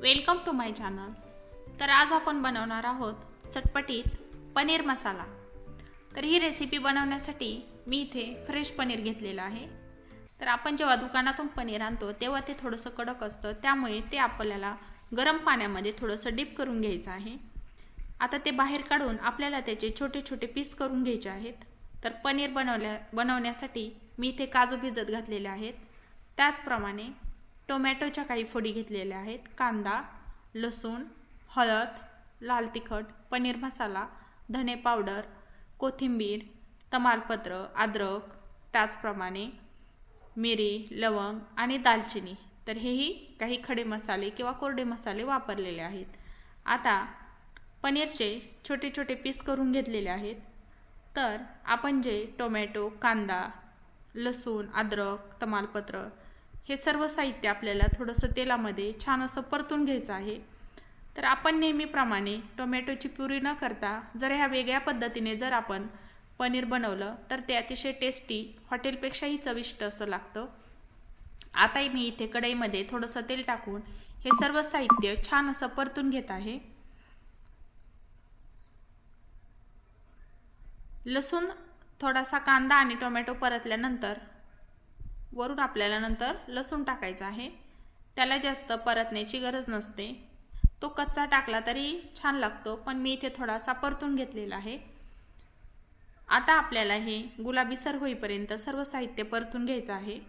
Welcome to my channel. तर आज आपण बनवणार आहोत चटपटीत पनीर मसाला। तर ही रेसिपी बनवण्यासाठी मी इथे फ्रेश पनीर घेतलेलं आहे। तर आपण जेव्हा दुकानातून पनीर आणतो तेव्हा ते थोडंसं कडक असतं, त्यामुळे ते आपल्याला गरम पाण्यामध्ये थोडंसं डीप करून घ्यायचं आहे। आता ते बाहेर काढून आपल्याला त्याचे छोटे छोटे पीस करून घ्यायचे आहेत। तर पनीर बनवण्यासाठी मी इथे काजू भिजत घातलेले आहेत। त्याचप्रमाणे टोमॅटोच्या काही फोडी घेतलेल्या आहेत, कांदा, लसूण, हळद, लाल तिखट, पनीर मसाला, धने पावडर, कोथिंबीर, तमालपत्र, अद्रक, त्याचप्रमाणे मिरी, लवंग आणि दालचिनी। तर हेही काही खडे मसाले किंवा कोरडे मसाले वापरलेले आहेत। आता पनीरचे छोटे छोटे पीस करून घेतलेले आहेत। तर आपण जे टोमॅटो, कांदा, लसूण, अद्रक, तमालपत्र हे सर्व साहित्य आपल्याला थोडंसं तेलामध्ये छान असं परतून घ्यायचं आहे। तर आपण नेहमीप्रमाणे टोमॅटोची प्युरी न करता जर ह्या वेगळ्या पद्धतीने जर आपण पनीर बनवलं तर ते अतिशय टेस्टी, हॉटेलपेक्षाही चविष्ट असं लागतं। आता मी इथे कढईमध्ये थोडंसं तेल टाकून हे सर्व साहित्य छान असं परतून घेत आहे। लसूण, थोडासा कांदा आणि टोमॅटो परतल्यानंतर वरून आपल्याला नंतर लसूण टाकायचा आहे। त्याला जास्त परतण्याची गरज नसते, तो कच्चा टाकला तरी छान लागतो, पण मी इथे थोडासा परतून घेतलेला आहे। आता आपल्याला हे गुलाबीसर होईपर्यंत सर्व साहित्य परतून घ्यायचं आहे।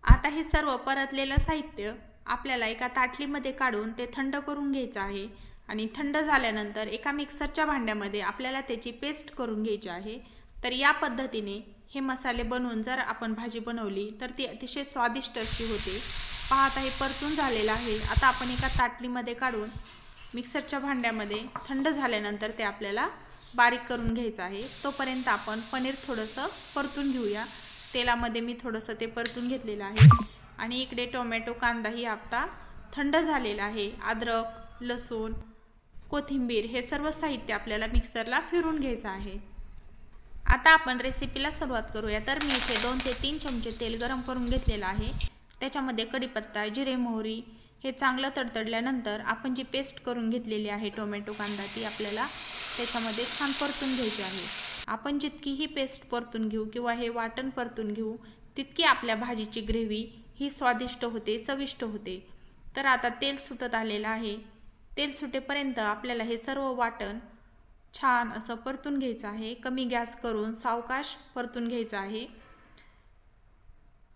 आता हे सर्व परतलेलं साहित्य आपल्याला एका ताटलीमध्ये काढून ते थंड करून घ्यायचं आहे आणि थंड झाल्यानंतर एका मिक्सरच्या भांड्यामध्ये आपल्याला त्याची पेस्ट करून घ्यायची आहे। तर या पद्धतीने हे मसाले बनवून जर आपण भाजी बनवली तर ती अतिशय स्वादिष्ट अशी होते। पहा, आता हे परतून झालेलं आहे। आता आपण एका ताटलीमध्ये काढून मिक्सरच्या भांड्यामध्ये थंड झाल्यानंतर ते आपल्याला बारीक करून घ्यायचं आहे। तोपर्यंत आपण पनीर थोडंसं परतून घेऊया। तेलामध्ये मी थोडंसं ते परतून घेतलेलं आहे आणि इकडे टोमॅटो, कांदाही आता थंड झालेला आहे। अद्रक, लसूण, कोथिंबीर हे सर्व साहित्य आपल्याला मिक्सरला फिरून घ्यायचं आहे। आता आपण रेसिपीला सुरुवात करूया। तर मी इथे 2 ते 3 चमचे तेल गरम करून घेतलेलं आहे। त्याच्यामध्ये कढीपत्ता, जिरे, मोहरी हे चांगलं तडतडल्यानंतर आपण जी पेस्ट करून घेतलेली आहे टोमॅटो, कांदा, ती आपल्याला त्याच्यामध्ये छान परतून घ्यायची आहे। आपण जितकी ही पेस्ट परतून घेऊ किंवा हे वाटण परतून घेऊ तितकी आपल्या भाजीची ग्रेव्ही ही स्वादिष्ट होते, चविष्ट होते। तर आता तेल सुटत आलेलं आहे। तेल सुटेपर्यंत आपल्याला हे सर्व वाटण छान असं परतून घ्यायचं आहे। कमी गॅस करून सावकाश परतून घ्यायचं आहे।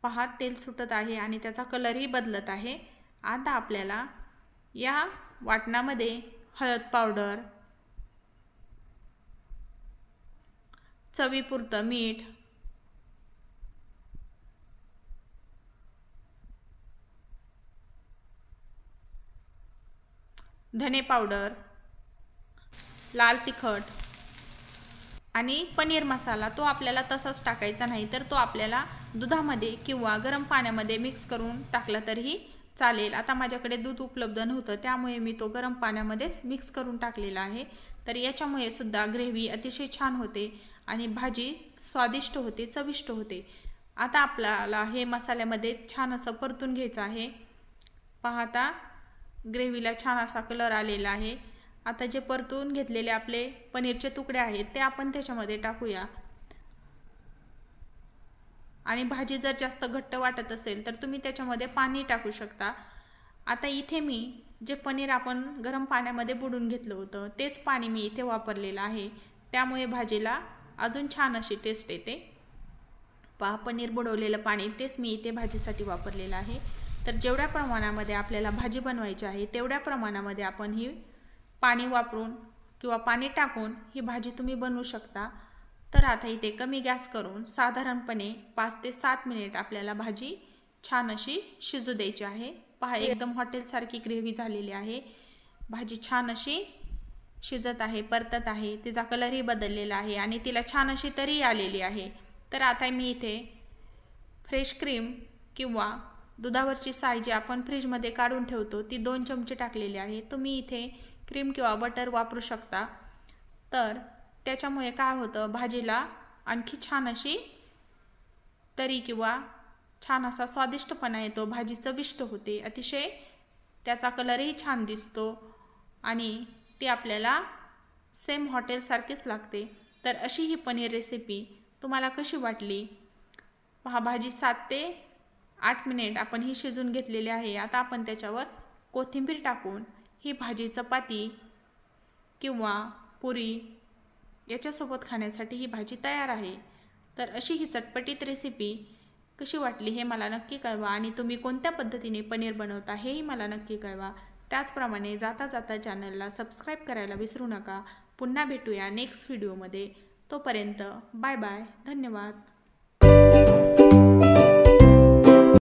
पहा, तेल सुटत आहे आणि त्याचा कलरही बदलत आहे। आता आपल्याला या वाटणामध्ये हळद पावडर, चवीपुरतं मीठ, धने पावडर, लाल तिखट आणि पनीर मसाला तो आपल्याला तसाच टाकायचा नाही, तर तो आपल्याला दुधामध्ये किंवा गरम पाण्यामध्ये मिक्स करून टाकला तरीही चालेल। आता माझ्याकडे दूध उपलब्ध नव्हतं, त्यामुळे मी तो गरम पाण्यामध्येच मिक्स करून टाकलेला आहे। तर याच्यामुळे सुद्धा ग्रेव्ही अतिशय छान होते आणि भाजी स्वादिष्ट होते, चविष्ट होते। आता आपल्याला हे मसाल्यामध्ये छान असं परतून घ्यायचं आहे। पाहता ग्रेव्हीला छान असा कलर आलेला आहे। आता जे परतून घेतलेले आपले पनीरचे तुकडे आहेत ते आपण त्याच्यामध्ये टाकूया आणि भाजी जर जास्त घट्ट वाटत असेल तर तुम्ही त्याच्यामध्ये पाणी टाकू शकता। आता इथे मी जे पनीर आपण गरम पाण्यामध्ये बुडवून घेतलं होतं तेच पाणी मी इथे वापरलेलं आहे, त्यामुळे भाजीला अजून छान अशी टेस्ट येते। पहा, पनीर बुडवलेलं पाणी तेच मी इथे भाजीसाठी वापरलेलं आहे। तर जेवढ्या प्रमाणामध्ये आपल्याला भाजी बनवायची आहे तेवढ्या प्रमाणामध्ये आपण ही पाणी वापरून किंवा पाणी टाकून ही भाजी तुम्ही बनवू शकता। तर आता इथे कमी गॅस करून साधारणपणे 5 ते 7 मिनिट आपल्याला भाजी छान अशी शिजू द्यायची आहे। पहा, एकदम हॉटेलसारखी ग्रेव्ही झालेली आहे। भाजी छान अशी शिजत आहे, परतत आहे, तिचा कलरही बदललेला आहे आणि तिला छान अशी तरी आलेली आहे। तर आता मी इथे फ्रेश क्रीम किंवा दुधावरची साय जी आपण फ्रीजमध्ये काढून ठेवतो ती 2 चमचे टाकलेली आहे। तुम्ही इथे क्रीम किंवा बटर वापरू शकता। तर त्याच्यामुळे काय होतं, भाजीला आणखी छान अशी तरी किंवा छान असा स्वादिष्टपणा येतो, भाजी चविष्ट होते, अतिशय त्याचा कलरही छान दिसतो आणि ती आपल्याला सेम हॉटेलसारखीच लागते। तर अशी ही पनीर रेसिपी तुम्हाला कशी वाटली पहा। भाजी 7 ते 8 मिनिट आपण ही शिजून घेतलेली आहे। आता आपण त्याच्यावर कोथिंबीर टाकून ही भाजी चपाती किंवा पुरी याच्यासोबत खाण्यासाठी ही भाजी तयार आहे। तर अशी ही चटपटीत रेसिपी कशी वाटली हे मला नक्की कळवा आणि तुम्ही कोणत्या पद्धतीने पनीर बनवता हेही मला नक्की कळवा। त्याचप्रमाणे जाता जाता चॅनलला सबस्क्राईब करायला विसरू नका। पुन्हा भेटूया नेक्स्ट व्हिडिओमध्ये, तोपर्यंत बाय बाय, धन्यवाद।